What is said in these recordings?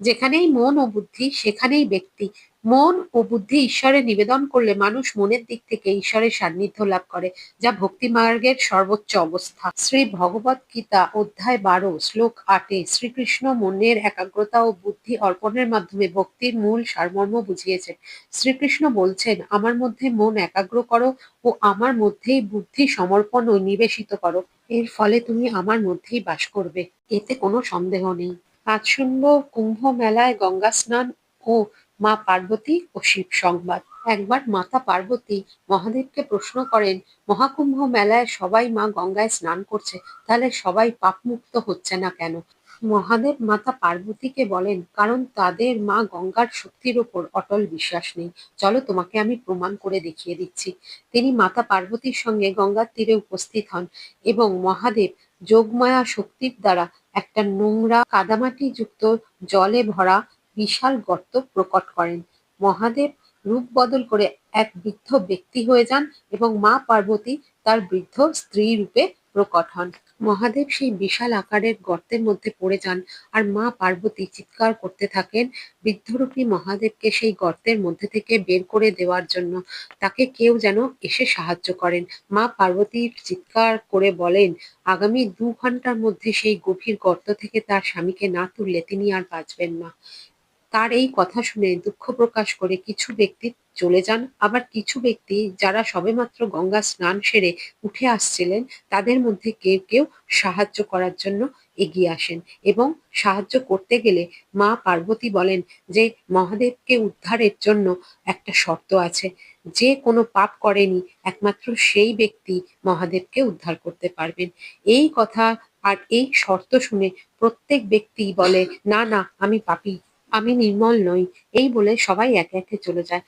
যেখানেই মন ও বুদ্ধি সেখানেই ব্যক্তি। মন ও বুদ্ধি ঈশ্বরে নিবেদন করলে মানুষ মনের দিক থেকে ঈশ্বরের সান্নিধ্য লাভ করে, যা ভক্তি মার্গের সর্বোচ্চ অবস্থা। শ্রী ভগবত গীতা অধ্যায় 12 শ্লোক 8-এ শ্রীকৃষ্ণ মনের একাগ্রতা ও বুদ্ধি অর্পণের মাধ্যমে ভক্তির মূল সারমর্ম বুঝিয়েছেন। শ্রীকৃষ্ণ বলছেন, আমার মধ্যে মন একাগ্র করো ও আমার মধ্যেই বুদ্ধি সমর্পণ ও নিবেশিত করো। এর ফলে তুমি আমার মধ্যেই বাস করবে, এতে কোনো সন্দেহ নেই। আজ শুনবো কুম্ভ মেলায় গঙ্গা স্নান ও মা পার্বতী ও শিব সংবাদ। একবার মাতা পার্বতী মহাদেবকে প্রশ্ন করেন, মহাকুম্ভ মেলায় সবাই মা গঙ্গায় স্নান করছে, তাহলে সবাই পাপমুক্ত হচ্ছে না কেন? মহাদেব মাতা পার্বতীকে বলেন, কারণ তাদের মা গঙ্গার শক্তির ওপর অটল বিশ্বাস নেই। চলো তোমাকে আমি প্রমাণ করে দেখিয়ে দিচ্ছি। তিনি মাতা পার্বতীর সঙ্গে গঙ্গার তীরে উপস্থিত হন এবং মহাদেব যোগমায়া শক্তির দ্বারা একটা নোংরা কাদামাটি যুক্ত জলে ভরা বিশাল গর্ত প্রকট করেন। মহাদেব রূপ বদল করে এক বৃদ্ধ ব্যক্তি হয়ে যান এবং মা পার্বতী তার বৃদ্ধ স্ত্রী রূপে প্রকট হন। মহাদেব সেই বিশাল আকারের গর্তের মধ্যে পড়ে যান আর মা পার্বতী চিৎকার করতে থাকেন বৃদ্ধরূপী মহাদেবকে সেই গর্তের মধ্যে থেকে বের করে দেওয়ার জন্য। তাকে কেউ যেন এসে সাহায্য করেন। মা পার্বতীর চিৎকার করে বলেন, আগামী 2 ঘন্টার মধ্যে সেই গভীর গর্ত থেকে তার স্বামীকে না তুললে তিনি আর বাঁচবেন না। তার এই কথা শুনে দুঃখ প্রকাশ করে কিছু ব্যক্তি চলে যান, আবার কিছু ব্যক্তি যারা সবেমাত্র গঙ্গা স্নান সেরে উঠে আসছিলেন, তাদের মধ্যে কেউ কেউ সাহায্য করার জন্য এগিয়ে আসেন এবং সাহায্য করতে গেলে মা পার্বতী বলেন যে মহাদেবকে উদ্ধারের জন্য একটা শর্ত আছে। যে কোনো পাপ করেনি একমাত্র সেই ব্যক্তি মহাদেবকে উদ্ধার করতে পারবেন। এই কথা আর এই শর্ত শুনে প্রত্যেক ব্যক্তি বলে, না না, আমি পাপী, আমি নির্মল নই, এই বলে সবাই একে একে চলে যায়।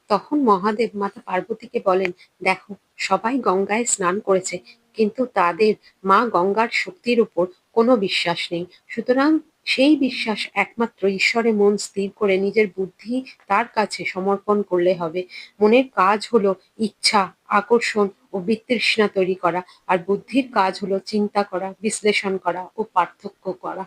তখন মহাদেব মাতা পার্বতীকে বলেন, দেখো, সবাই গঙ্গায় স্নান করেছে, কিন্তু তাদের মা গঙ্গার শক্তির উপর কোনো বিশ্বাস নেই। সুতরাং সেই বিশ্বাস একমাত্র ঈশ্বরে মন স্থির করে নিজের বুদ্ধি তার কাছে সমর্পণ করলে হবে। মনের কাজ হলো ইচ্ছা, আকর্ষণ ও বিতৃষ্ণা তৈরি করা, আর বুদ্ধির কাজ হলো চিন্তা করা, বিশ্লেষণ করা ও পার্থক্য করা।